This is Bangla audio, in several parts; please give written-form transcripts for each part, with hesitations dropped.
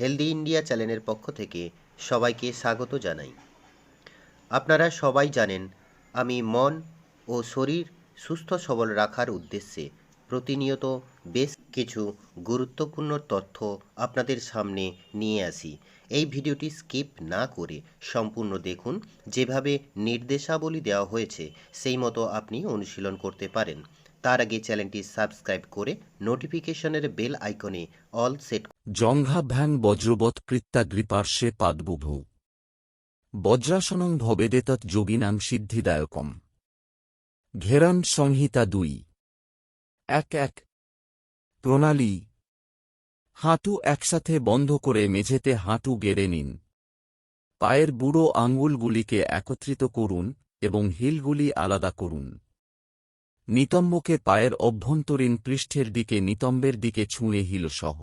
হেলদি ইন্ডিয়া চ্যানেলের পক্ষ থেকে সবাইকে স্বাগত জানাই। আপনারা সবাই জানেন আমি মন ও শরীর সুস্থ সবল রাখার উদ্দেশ্যে প্রতিনিয়ত বেশ কিছু গুরুত্বপূর্ণ তথ্য আপনাদের সামনে নিয়ে আসি। এই ভিডিওটি স্কিপ না করে সম্পূর্ণ দেখুন। যেভাবে নির্দেশাবলী দেওয়া হয়েছে সেই মতো আপনি অনুশীলন করতে পারেন। তার আগে চ্যানেলটি সাবস্ক্রাইব করে নোটিফিকেশনের বেল আইকনে অল সেট। জঙ্ঘাভ্যাং বজ্রবৎ কৃত্যাগ্রিপার্শ্বে পাদবুভু বজ্রাসনং ভবেদেতৎ যোগিনাং সিদ্ধিদায়কম। ঘেরন সংহিতা 2:1 প্রণালী। হাঁটু একসাথে বন্ধ করে মেঝেতে হাঁটু গেড়ে নিন। পায়ের বুড়ো আঙুলগুলিকে একত্রিত করুন এবং হিলগুলি আলাদা করুন। নিতম্বকে পায়ের অভ্যন্তরীণ পৃষ্ঠের দিকে নিতম্বের দিকে ছুঁড়ে হিলসহ।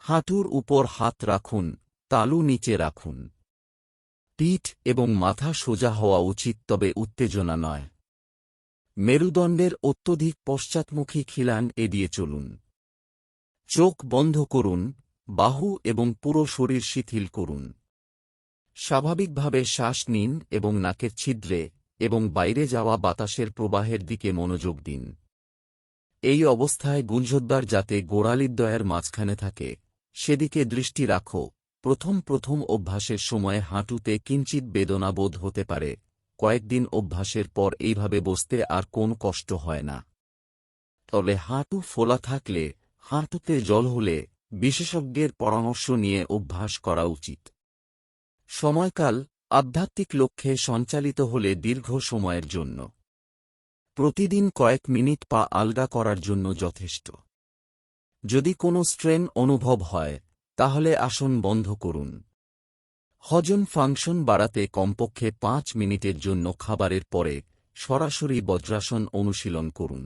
হাঁটুর উপর হাত রাখুন, তালু নিচে রাখুন। পিঠ এবং মাথা সোজা হওয়া উচিত, তবে উত্তেজনা নয়। মেরুদণ্ডের অত্যধিক পশ্চাৎমুখী খিলান এড়িয়ে চলুন। চোখ বন্ধ করুন, বাহু এবং পুরো শরীর শিথিল করুন। স্বাভাবিকভাবে শ্বাস নিন এবং নাকের ছিদ্রে এবং বাইরে যাওয়া বাতাসের প্রবাহের দিকে মনোযোগ দিন। এই অবস্থায় গুঞ্জদ্বার যাতে গোড়ালিদ্বয়ের মাঝখানে থাকে সেদিকে দৃষ্টি রাখো। প্রথম অভ্যাসের সময় হাঁটুতে কিঞ্চিৎ বেদনা বোধ হতে পারে। কয়েকদিন অভ্যাসের পর এইভাবে বসতে আর কোনো কষ্ট হয় না। তবে হাঁটু ফোলা থাকলে, হাঁটুতে জল হলে বিশেষজ্ঞের পরামর্শ নিয়ে অভ্যাস করা উচিত। সময়কাল আধ্যাত্মিক লক্ষ্যে সঞ্চালিত হলে দীর্ঘ সময়ের জন্য। প্রতিদিন কয়েক মিনিট পা আলগা করার জন্য যথেষ্ট। যদি কোনো স্ট্রেন অনুভব হয় তাহলে আসন বন্ধ করুন। হজম ফাংশন বাড়াতে কমপক্ষে 5 মিনিটের জন্য খাবারের পরে সরাসরি বজ্রাসন অনুশীলন করুন।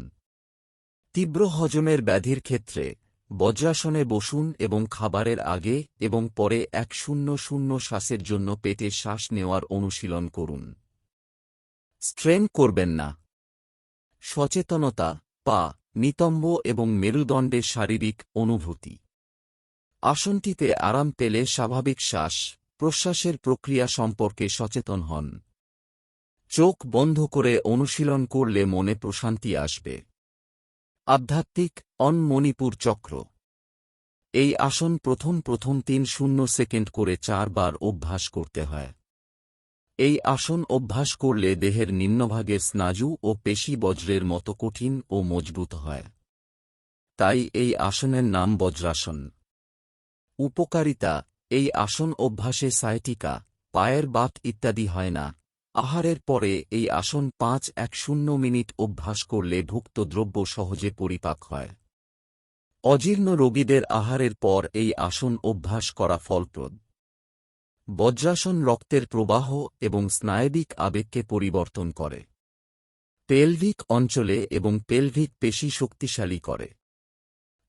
তীব্র হজমের ব্যাধির ক্ষেত্রে বজ্রাসনে বসুন এবং খাবারের আগে এবং পরে 1-0-0 শ্বাসের জন্য পেটে শ্বাস নেওয়ার অনুশীলন করুন। স্ট্রেন করবেন না। সচেতনতা, পা, নিতম্ব এবং মেরুদণ্ডের শারীরিক অনুভূতি। আসনটিতে আরাম পেলে স্বাভাবিক শ্বাস প্রশ্বাসের প্রক্রিয়া সম্পর্কে সচেতন হন। চোখ বন্ধ করে অনুশীলন করলে মনে প্রশান্তি আসবে। আধ্যাত্মিক মণিপুর চক্র। এই আসন প্রথম 3-0 সেকেন্ড করে 4 বার অভ্যাস করতে হয়। এই আসন অভ্যাস করলে দেহের নিম্নভাগের স্নায়ু ও পেশি বজ্রের মতো কঠিন ও মজবুত হয়। তাই এই আসনের নাম বজ্রাসন। উপকারিতা: এই আসন অভ্যাসে সায়াটিকা, পায়ের বাত ইত্যাদি হয় না। আহারের পরে এই আসন 5-10 মিনিট অভ্যাস করলে ভুক্ত দ্রব্য সহজে পরিপাক হয়। অজীর্ণ রোগীদের আহারের পর এই আসন অভ্যাস করা ফলপ্রদ। বজ্রাসন রক্তের প্রবাহ এবং স্নায়বিক আবেগকে পরিবর্তন করে। পেলভিক অঞ্চলে এবং পেলভিক পেশি শক্তিশালী করে।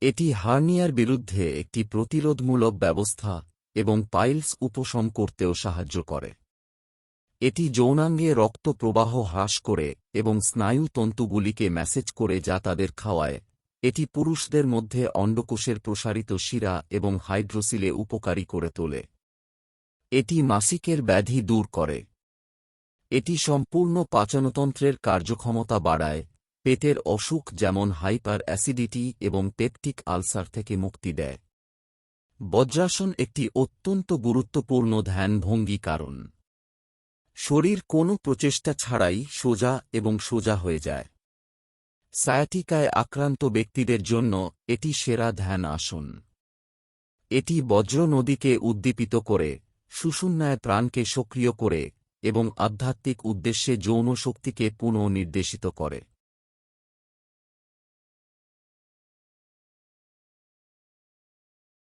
এটি হার্নিয়ার বিরুদ্ধে একটি প্রতিরোধমূলক ব্যবস্থা এবং পাইলস উপশম করতেও সাহায্য করে। এটি যৌনাঙ্গে রক্ত প্রবাহ হ্রাস করে এবং স্নায়ু তন্তুগুলিকে ম্যাসেজ করে যা তাদের খাওয়ায়। এটি পুরুষদের মধ্যে অন্ডকোষের প্রসারিত শিরা এবং হাইড্রোসিলে উপকারী করে তোলে। এটি মাসিকের ব্যাধি দূর করে। এটি সম্পূর্ণ পাচনতন্ত্রের কার্যক্ষমতা বাড়ায়, পেটের অসুখ যেমন হাইপার অ্যাসিডিটি এবং পেপটিক আলসার থেকে মুক্তি দেয়। বজ্রাসন একটি অত্যন্ত গুরুত্বপূর্ণ ধ্যান ভঙ্গি, কারণ শরীর কোনো প্রচেষ্টা ছাড়াই সোজা এবং সোজা হয়ে যায়। সায়াটিকায় আক্রান্ত ব্যক্তিদের জন্য এটি সেরা ধ্যান আসন। এটি বজ্র নদীকে উদ্দীপিত করে, সুষুম্নায় প্রাণকে সক্রিয় করে এবং আধ্যাত্মিক উদ্দেশ্যে যৌন শক্তিকে পুনঃনির্দেশিত করে।